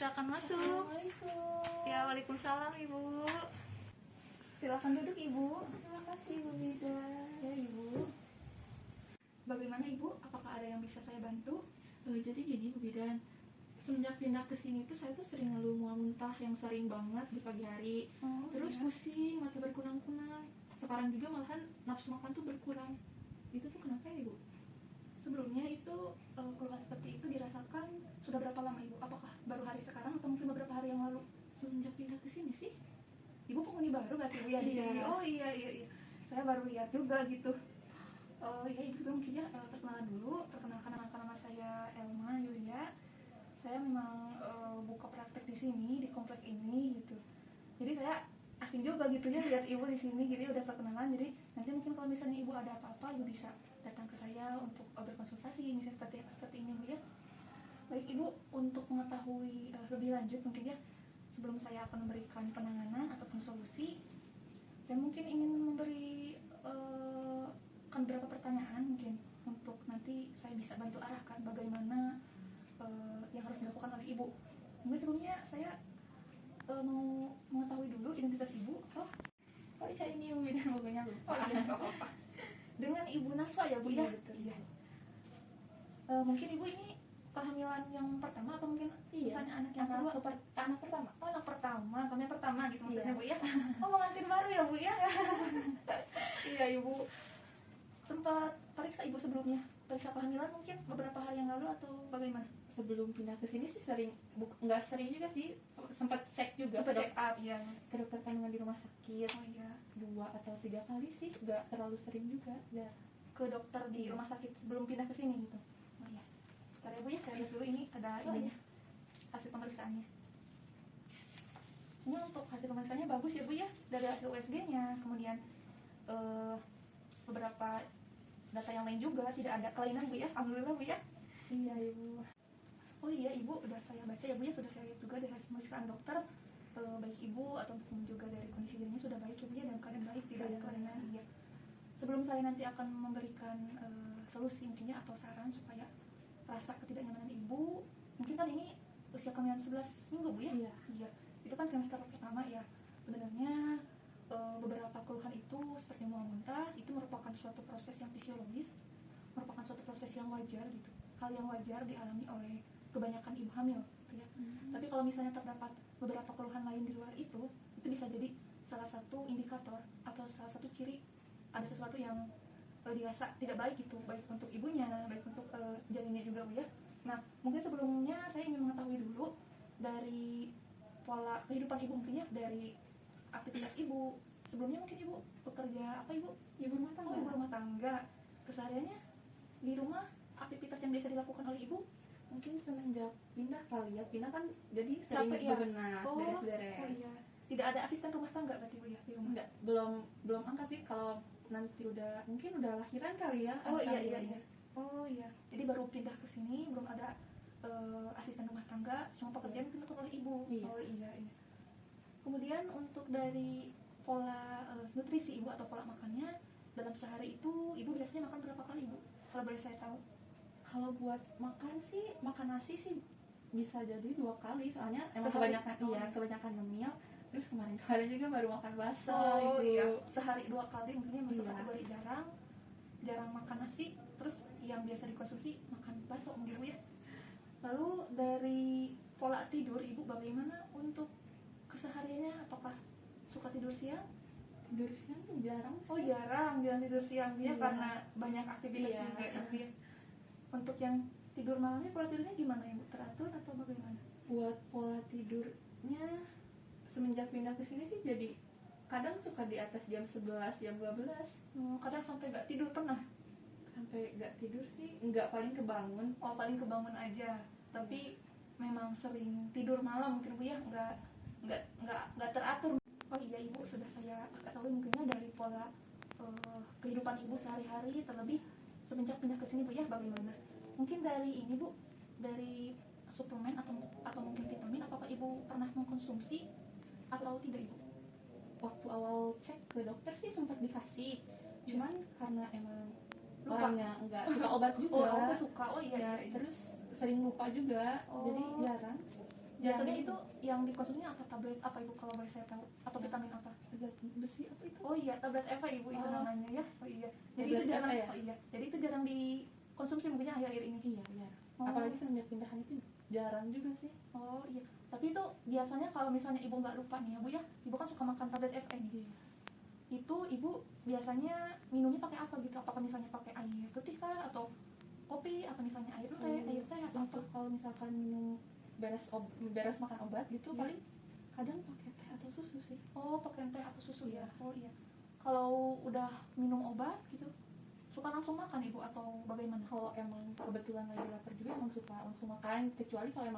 silakan masuk. Assalamualaikum. Ya, waalaikumsalam Ibu. Silakan duduk Ibu. Terima kasih Ibu Bida. Ya Ibu. Bagaimana Ibu? Apakah ada yang bisa saya bantu? Jadi gini Bu Bidan, semenjak pindah ke sini tuh saya tuh sering ngeluh mual muntah yang sering banget di pagi hari. Terus pusing, mata berkunang-kunang. Sekarang juga malahan nafsu makan tuh berkurang. Itu tuh kenapa ya Ibu? Sebelumnya itu keluhan seperti itu dirasakan sudah berapa lama Ibu? Apakah baru hari sekarang atau mungkin beberapa hari yang lalu? Semenjak pindah ke sini sih. Ibu penghuni baru berarti Ibu ya di Iya. sini. Oh iya. Saya baru lihat juga gitu. Ya Ibu juga mungkin ya perkenalan dulu. Perkenalkan nama saya Elma Yulia. Saya memang buka praktek di sini di komplek ini gitu. Jadi saya asing juga gitu ya lihat Ibu di sini. Jadi udah perkenalan. Jadi nanti mungkin kalau misalnya Ibu ada apa-apa Ibu bisa datang ke saya untuk berkonsultasi misalnya seperti ini Bu ya. Baik Ibu, untuk mengetahui lebih lanjut mungkin ya sebelum saya akan memberikan penanganan ataupun solusi, saya mungkin ingin memberi kan beberapa pertanyaan mungkin untuk nanti saya bisa bantu arahkan bagaimana yang harus dilakukan oleh Ibu. Mungkin sebelumnya saya mau mengetahui dulu identitas Ibu. Oh iya ini Bu Bidan bukunya lupa. Oh iya, nggak apa-apa. Dengan Ibu Naswa ya Bu Iya, ya? betul. Iya. Mungkin Ibu ini kehamilan yang pertama atau mungkin misalnya anak yang kedua? Anak pertama. Oh, anak pertama, kami pertama gitu maksudnya Iya. Bu ya. Oh, pengantin baru ya Bu ya. Iya Ibu. Sempat periksa Ibu sebelumnya? Periksa kehamilan mungkin beberapa hari yang lalu atau bagaimana? Sebelum pindah ke sini sih sering, nggak sering juga sih, sempat cek juga Sempat ke check up ya. ke dokter kandungan di rumah sakit Oh iya. 2 atau 3 kali sih, nggak terlalu sering juga ya. Ke dokter di rumah sakit sebelum pindah ke sini gitu. Oh iya. Bentar ya Bu ya, saya lihat dulu ini ada Oh, ininya. Hasil pemeriksaannya. Ini untuk hasil pemeriksaannya bagus ya Bu ya. Dari hasil USG-nya, kemudian beberapa data yang lain juga tidak ada kelainan Bu ya. Alhamdulillah Bu ya. Iya Ibu. Oh iya Ibu, udah saya baca ya Bu ya, sudah saya lihat juga dari hasil pemeriksaan dokter. Baik Ibu ataupun juga dari kondisi dirinya sudah baik ya Bu ya, dalam keadaan baik, tidak ada kelainan. Iya. Sebelum saya nanti akan memberikan solusi mungkin ya atau saran supaya rasa ketidaknyamanan Ibu, mungkin kan ini usia kehamilan 11 minggu Bu ya? Iya. Itu kan trimester pertama ya. Sebenarnya beberapa keluhan itu seperti mual muntah itu merupakan suatu proses yang fisiologis, merupakan suatu proses yang wajar gitu. Hal yang wajar dialami oleh kebanyakan ibu hamil gitu ya. Tapi kalau misalnya terdapat beberapa keluhan lain di luar itu bisa jadi salah satu indikator atau salah satu ciri ada sesuatu yang dirasa tidak baik gitu, baik untuk ibunya, baik untuk janinnya juga Bu ya. Nah, mungkin sebelumnya saya ingin mengetahui dulu dari pola kehidupan Ibu mungkin ya, dari aktivitas Ibu. Sebelumnya mungkin Ibu bekerja apa Ibu? Ibu rumah tangga. Oh, ibu rumah tangga. Kesehariannya di rumah aktivitas yang biasa dilakukan oleh Ibu? Mungkin semenjak pindah kali ya, pindah kan jadi sering Capek ya? bebenah, beres-beres. Oh iya. Tidak ada asisten rumah tangga berarti Bu ya di rumah? Enggak, belum angkat sih, kalau nanti mungkin udah lahiran kali ya. Oh anak iya. kalian. Oh iya. Jadi baru pindah ke sini belum ada asisten rumah tangga, semua pekerjaan dilakukan oleh Ibu. Iya. Oh iya. Kemudian untuk dari pola nutrisi Ibu atau pola makannya dalam sehari itu Ibu biasanya makan berapa kali Ibu? Kalau boleh saya tahu. Kalau buat makan sih, makan nasi sih bisa jadi 2 kali, soalnya emang Sehari? kebanyakan ngemil. Terus kemarin juga baru makan bakso. Oh Ibu. iya. Sehari 2 kali mungkin masuk Iya. kategori jarang makan nasi. Terus yang biasa dikonsumsi makan bakso mungkin Bu ya. Lalu dari pola tidur Ibu bagaimana untuk kesehariannya? Apakah suka tidur siang? Tidur siang tuh jarang sih. Oh jarang tidur siang ya, Iya. karena banyak aktivitas Iya. juga Ibu ya. Untuk yang tidur malamnya pola tidurnya gimana Ibu? Teratur atau bagaimana? Buat pola tidurnya semenjak pindah ke sini sih jadi kadang suka di atas jam 11, jam 12. Kadang sampai nggak tidur pernah? Sampai nggak tidur sih, nggak, paling kebangun. Oh paling kebangun aja. Tapi memang sering tidur malam mungkin Bu ya, nggak teratur. Oh iya Ibu, sudah saya ketahui mungkinnya dari pola kehidupan Ibu sehari-hari, terlebih semenjak pindah ke sini Bu ya, bagaimana? Mungkin dari ini Bu, dari suplemen atau mungkin vitamin, apakah Ibu pernah mengkonsumsi atau tidak Ibu? Waktu awal cek ke dokter sih sempat dikasih, cuman karena emang Lupa. orangnya nggak suka obat juga. Oh, aku suka. Oh iya. Ya, terus sering lupa juga, Oh. jadi jarang. Biasanya itu yang dikonsumsinya apa, tablet apa ibu kalau boleh saya tahu, atau vitamin apa? Zat besi apa itu? Oh iya, tablet Eva ibu itu Oh. namanya ya. Oh iya. Jadi Tablet itu jarang. Eva ya? Oh iya. Jadi itu jarang dikonsumsi mungkin akhir-akhir ini. Iya, iya. Oh. Apalagi semenjak pindahan itu jarang juga sih. Oh iya. Tapi itu biasanya kalau misalnya ibu nggak lupa nih ya bu ya, ibu kan suka makan tablet FE nih. Iya. Itu ibu biasanya minumnya pakai apa gitu? Apakah misalnya pakai air putih kah, atau kopi, atau misalnya air teh atau apa? Untuk kalau misalkan minum beres makan obat gitu Iya. paling kadang pakai teh atau susu sih. Oh, pakai teh atau susu ya. Iya. Oh iya. Kalau udah minum obat gitu, suka langsung makan ibu atau bagaimana? Kalau emang kebetulan lagi lapar juga emang suka langsung makan, kecuali kalau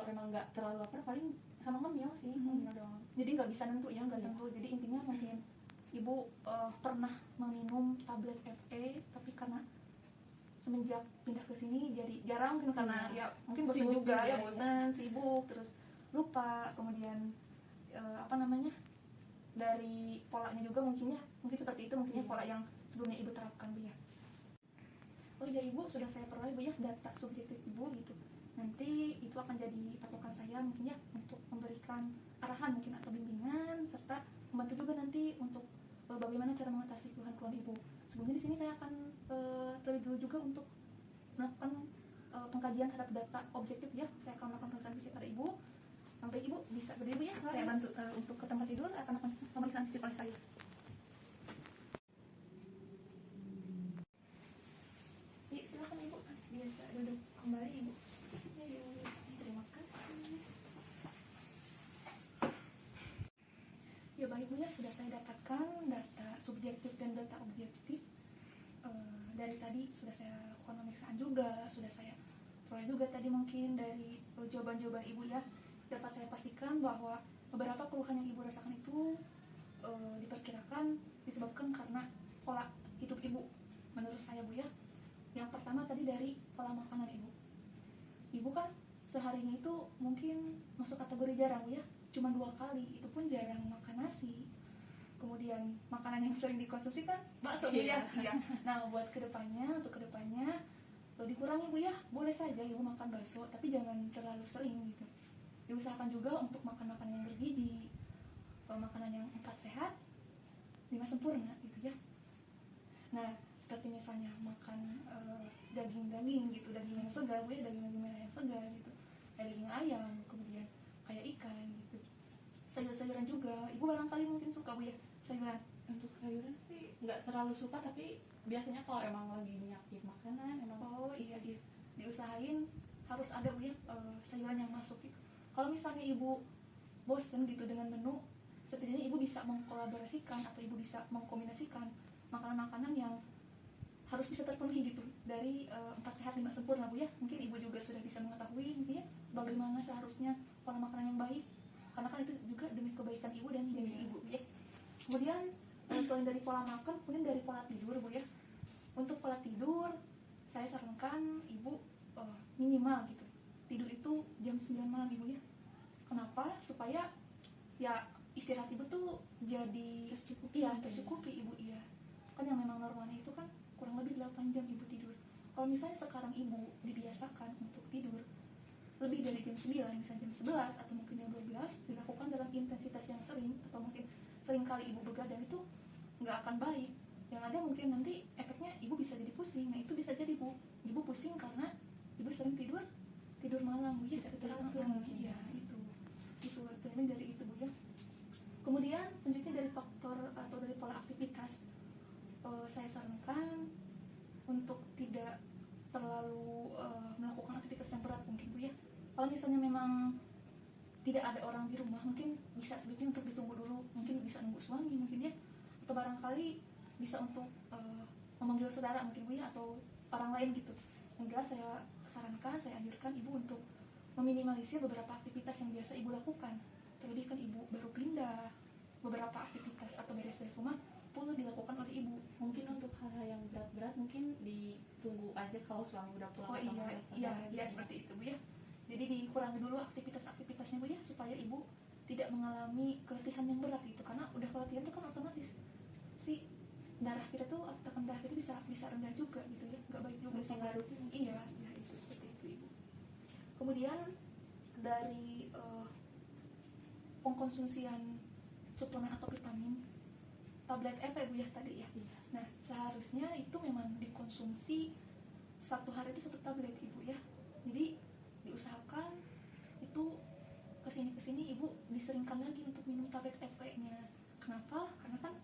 emang nggak terlalu lapar paling sama ngemil sih, ngemil doang. Jadi nggak bisa nentu ya, nggak Iya. tentu. Jadi intinya mungkin ibu pernah meminum tablet FE, tapi karena semenjak pindah ke sini jadi jarang, mungkin karena Iya. ya mungkin bosan Sibuk juga juga, ya, iya. bosan, sibuk, terus lupa, kemudian apa namanya, dari polanya juga mungkin seperti itu mungkin ya, Iya. pola yang sebelumnya ibu terapkan bu ya. Oh iya ibu, sudah saya peroleh bu ya data subjektif ibu gitu. Nanti itu akan jadi patokan saya mungkin ya untuk memberikan arahan mungkin atau bimbingan, serta membantu juga nanti untuk bagaimana cara mengatasi keluhan-keluhan ibu. Sebelumnya di sini saya akan terlebih dulu juga untuk melakukan pengkajian terhadap data objektif ya. Saya akan melakukan pemeriksaan fisik pada ibu. Baik ibu, bisa berdiri bu ya. Saya bantu untuk ke tempat tidur akan melakukan pemeriksaan fisik oleh saya. Ya, silakan ibu. Bisa duduk kembali ibu. Terima kasih. Ya baik bu ya, sudah saya dapatkan data subjektif dan data objektif. Dari tadi sudah saya lakukan pemeriksaan juga, sudah saya peroleh juga tadi mungkin dari jawaban-jawaban ibu ya. Dapat saya pastikan bahwa beberapa keluhan yang ibu rasakan itu diperkirakan disebabkan karena pola hidup ibu. Menurut saya bu ya, yang pertama tadi dari pola makanan ibu. Ibu kan seharinya itu mungkin masuk kategori jarang bu ya, cuma 2 kali, itu pun jarang makan nasi. Kemudian makanan yang sering dikonsumsi kan bakso bu ya. Iya. Nah buat untuk kedepannya dikurangi bu ya. Boleh saja ibu makan bakso, tapi jangan terlalu sering gitu. Diusahakan juga untuk makan makanan yang bergizi, makanan yang 4 sehat, 5 sempurna gitu ya. Nah seperti misalnya makan daging-daging gitu, daging yang segar bu ya, daging merah yang segar gitu, kayak daging ayam, kemudian kayak ikan gitu. Sayur-sayuran juga, ibu barangkali mungkin suka bu ya sayuran. Untuk sayuran sih nggak terlalu suka, tapi biasanya kalau emang lagi nyiapin makanan emang Oh iya, diusahain harus ada bu ya sayuran yang masuk gitu. Kalau misalnya ibu bosen gitu dengan menu, setidaknya ibu bisa mengkolaborasikan atau ibu bisa mengkombinasikan makanan-makanan yang harus bisa terpenuhi gitu dari 4 sehat 5 sempurna bu ya. Mungkin ibu juga sudah bisa mengetahui mungkin ya bagaimana seharusnya pola makanan yang baik, karena kan itu juga demi kebaikan ibu dan diri ibu ya. Kemudian selain dari pola makan, kemudian dari pola tidur bu ya. Untuk pola tidur saya sarankan ibu minimal gitu tidur itu jam 9 malam ibu ya. Kenapa? Supaya ya istirahat ibu tuh jadi tercukupi ibu iya. Kan yang memang normalnya itu kan kurang lebih 8 jam ibu tidur. Kalau misalnya sekarang ibu dibiasakan untuk tidur lebih dari jam 9, misalnya jam 11 atau mungkin jam 12, dilakukan dalam intensitas yang sering atau mungkin sering kali ibu begadang, itu nggak akan baik. Yang ada mungkin nanti efeknya ibu bisa jadi pusing. Nah itu bisa jadi bu, ibu pusing karena ibu sering tidur malam bu ya, teratur mungkin ya itu terjadi dari itu bu ya. Kemudian selanjutnya dari faktor atau dari pola aktivitas, saya sarankan untuk tidak terlalu melakukan aktivitas yang berat mungkin bu ya. Kalau misalnya memang tidak ada orang di rumah, mungkin bisa sebaiknya untuk ditunggu dulu, mungkin bisa nunggu suami mungkin ya, atau barangkali bisa untuk memanggil saudara mungkin bu ya, atau orang lain gitu. Yang jelas saya sarankan, saya anjurkan ibu untuk meminimalisir beberapa aktivitas yang biasa ibu lakukan. Terlebih kan ibu baru pindah, beberapa aktivitas atau beres-beres rumah perlu dilakukan oleh ibu. mungkin untuk hal-hal yang berat-berat mungkin ditunggu aja kalau suami udah pulang. Oh iya seperti itu bu ya. Jadi dikurangi dulu aktivitasnya bu ya, supaya ibu tidak mengalami keletihan yang berat gitu. Karena udah keletihan itu kan otomatis si darah kita tuh, tekanan darah kita bisa rendah juga gitu ya, nggak baik juga sih. Mempengaruhi. Iya itu seperti itu ibu. Kemudian dari pengkonsumsian suplemen atau vitamin tablet FE Bu ya tadi ya. Iya. Nah seharusnya itu memang dikonsumsi satu hari itu 1 tablet Ibu ya. Jadi diusahakan itu kesini Ibu diseringkan lagi untuk minum tablet FE-nya. Kenapa? Karena kan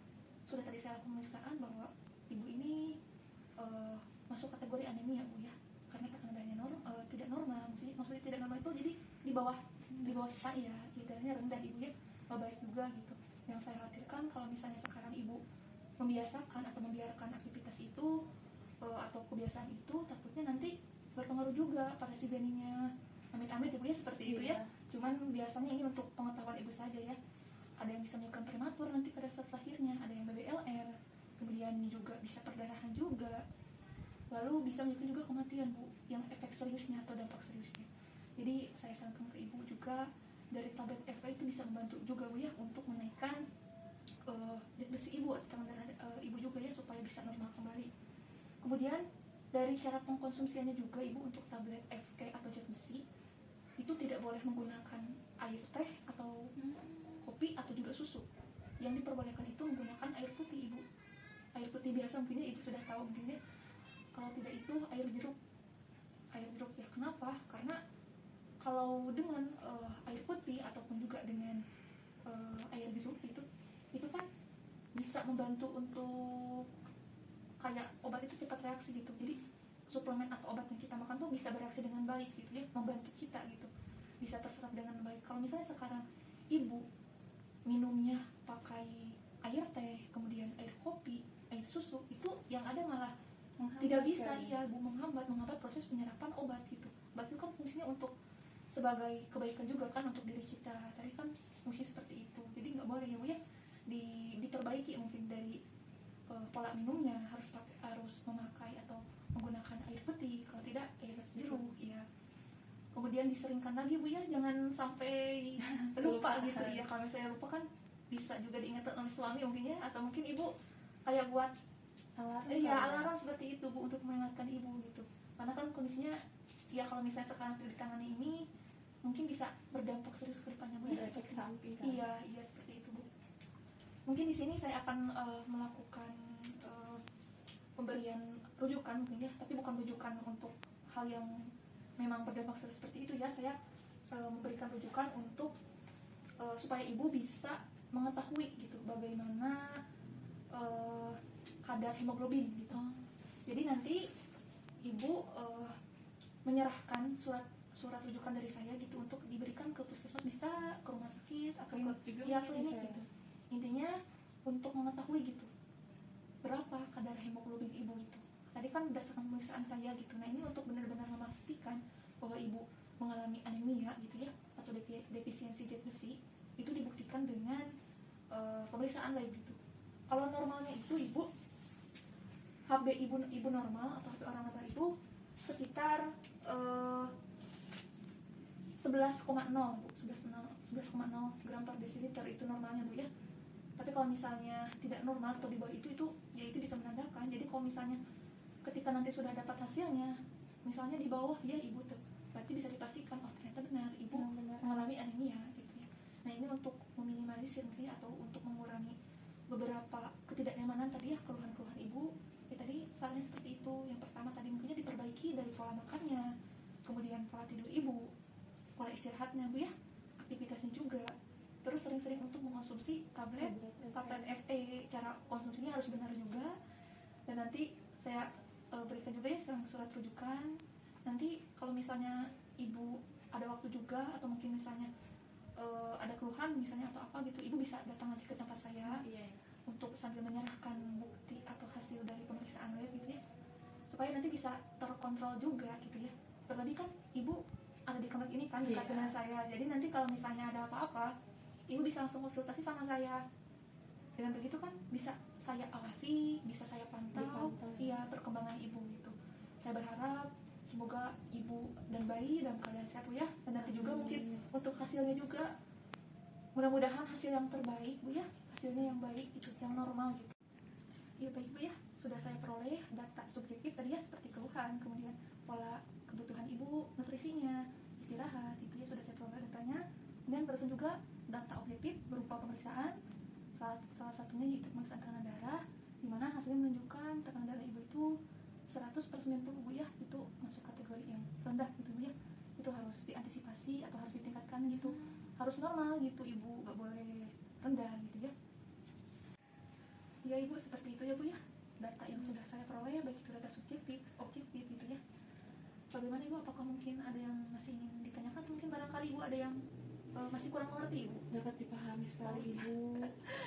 sudah tadi saya lakukan pemeriksaan bahwa Ibu ini masuk kategori anemia Bu ya. Karena tekanan darahnya tidak normal. Maksudnya tidak normal itu jadi di bawah saya, darahnya rendah Ibu ya. Baik juga gitu. Yang saya khawatirkan kalau misalnya sekarang Ibu membiasakan atau membiarkan aktivitas itu atau kebiasaan itu, takutnya nanti berpengaruh juga pada si janinnya. Amit-amit Ibu ya seperti itu ya. Cuman biasanya ini untuk pengetahuan Ibu saja ya. Ada yang bisa menyebabkan prematur nanti pada saat lahirnya, ada yang BBLR, kemudian juga bisa perdarahan juga. Lalu bisa menyebabkan juga kematian Bu, yang efek seriusnya atau dampak seriusnya. Jadi saya sarankan ke Ibu juga dari tablet FA itu bisa membantu juga Bu ya untuk menaikkan zat besi Ibu atau tekanan darah Ibu juga ya supaya bisa normal kembali. Kemudian dari cara pengkonsumsiannya juga Ibu untuk tablet FK atau zat besi itu tidak boleh menggunakan air teh atau kopi atau juga susu. Yang diperbolehkan itu menggunakan air putih Ibu. Air putih biasa mungkin Ibu sudah tahu mungkin ya. Kalau tidak itu air jeruk. Air jeruk ya. Kenapa? Karena kalau dengan air putih ataupun juga dengan air jeruk itu kan bisa membantu untuk kayak obat itu cepat reaksi gitu. Jadi suplemen atau obat yang kita makan tuh bisa bereaksi dengan baik gitu ya, membantu kita gitu, bisa terserap dengan baik. Kalau misalnya sekarang Ibu minumnya pakai air teh, kemudian air kopi, air susu, itu yang ada malah tidak bisa ya Bu, menghambat proses penyerapan obat gitu. Obat itu kan fungsinya untuk sebagai kebaikan juga kan untuk diri kita. Tadi kan fungsi seperti itu. Jadi nggak boleh ya Bu ya diperbaiki mungkin dari pola minumnya, harus memakai atau menggunakan air putih, kalau tidak air jeruk ya. Kemudian diseringkan lagi Bu ya, jangan sampai lupa gitu ya. Kalau misalnya lupa kan bisa juga diingatkan oleh suami mungkin ya, atau mungkin Ibu kayak buat alarm seperti itu Bu untuk mengingatkan Ibu gitu. Karena kan kondisinya ya kalau misalnya sekarang tidak ditangani ini mungkin bisa berdampak serius ke depannya Bu ya. Efek samping kan? Iya seperti itu Bu. Mungkin di sini saya akan melakukan pemberian rujukan mungkin ya, tapi bukan rujukan untuk hal yang memang berdampak serius seperti itu ya. Saya memberikan rujukan untuk supaya Ibu bisa mengetahui gitu bagaimana kadar hemoglobin gitu. Jadi nanti Ibu menyerahkan surat rujukan dari saya gitu untuk diberikan ke puskesmas, bisa ke rumah sakit atau ke klinik gitu. Intinya untuk mengetahui gitu berapa kadar hemoglobin Ibu gitu. Tadi kan berdasarkan pemeriksaan saya gitu. Nah ini untuk benar-benar memastikan bahwa Ibu mengalami anemia gitu ya, atau defisiensi zat besi, itu dibuktikan dengan pemeriksaan lab gitu. Kalau normalnya itu Ibu HB Ibu normal atau HB orang normal itu sekitar 11,0 Bu, 11,0 gram per desiliter itu normalnya Bu ya. Tapi kalau misalnya tidak normal atau di bawah itu ya itu bisa menandakan. Jadi kalau misalnya ketika nanti sudah dapat hasilnya misalnya di bawah ya Ibu tuh, berarti bisa dipastikan oh ternyata benar Ibu mengalami anemia gitu ya. Nah ini untuk meminimalisir mungkin atau untuk mengurangi beberapa ketidaknyamanan tadi ya, keluhan-keluhan Ibu ya. Tadi sarannya seperti itu. Yang pertama tadi mungkinnya diperbaiki dari pola makannya, kemudian pola tidur Ibu, pola istirahatnya Bu ya, aktivitasnya juga. Terus sering-sering untuk mengkonsumsi tablet FE. Cara konsumsinya harus benar juga. Dan nanti saya berikan juga ya surat rujukan. Nanti kalau misalnya Ibu ada waktu juga atau mungkin misalnya ada keluhan misalnya atau apa gitu, Ibu bisa datang lagi ke tempat saya untuk sambil menyerahkan bukti atau hasil dari pemeriksaan lab gitu ya, supaya nanti bisa terkontrol juga gitu ya. Terlebih kan Ibu ada di kamar ini kan dekat dengan saya, jadi nanti kalau misalnya ada apa-apa Ibu bisa langsung konsultasi sama saya. Dengan begitu kan bisa saya awasi, bisa saya pantau iya perkembangan Ibu gitu. Saya berharap semoga Ibu dan bayi dalam keadaan sehat Bu ya. Dan nanti juga mungkin untuk hasilnya juga mudah-mudahan hasil yang terbaik Bu ya, hasilnya yang baik itu, yang normal gitu. Ya baik Bu ya, sudah saya peroleh data subjektif tadi ya, seperti keluhan, kemudian pola kebutuhan Ibu, nutrisinya, istirahat, itu ya sudah saya peroleh. datanya. Kemudian berdasarkan juga data objektif berupa pemeriksaan, salah satunya yaitu pemeriksaan tekanan darah, di mana hasilnya menunjukkan tekanan darah ibu itu 100/90 bu ya, itu masuk kategori yang rendah gitu bu ya, itu harus diantisipasi atau harus ditingkatkan gitu, harus normal gitu ibu, gak boleh rendah gitu ya. Ya ibu, seperti itu ya bu ya, data yang sudah saya peroleh, baik itu data subjektif, objektif gitu ya. Bagaimana ibu, apakah mungkin ada yang masih ingin ditanyakan? Mungkin barangkali ibu ada yang masih kurang mengerti ibu. Dapat dipahami sekali ibu.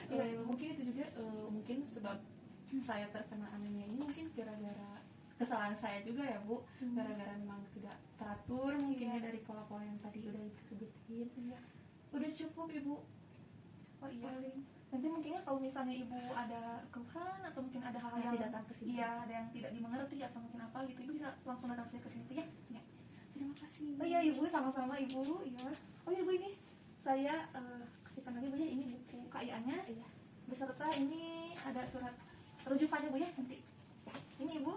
Iya, ibu. Mungkin itu juga mungkin sebab saya terkena anemia ini mungkin gara-gara kesalahan saya juga ya bu, gara-gara memang tidak teratur mungkin ya Iya. dari pola-pola yang tadi udah disebutin. Iya. Udah cukup ibu. Oh iya. Paling Nanti mungkinnya kalau misalnya ibu ada keluhan atau mungkin ada hal yang nanti datang ke sini. iya, ada yang tidak dimengerti atau mungkin apa gitu, ibu bisa langsung datang saya ke sini tuh ya. Ya. Terima kasih. Oh iya ibu, sama-sama ibu. Iya. Oh iya ibu, ini saya kasihkan lagi bu ya, ini buku KIA-nya. Iya. Beserta ini ada surat rujukannya bu ya nanti. Ya, ini ibu.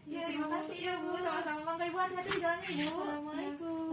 Iya, Terima kasih ya bu, sama-sama. Bangga ibu, hati-hati di jalannya ibu. Assalamualaikum.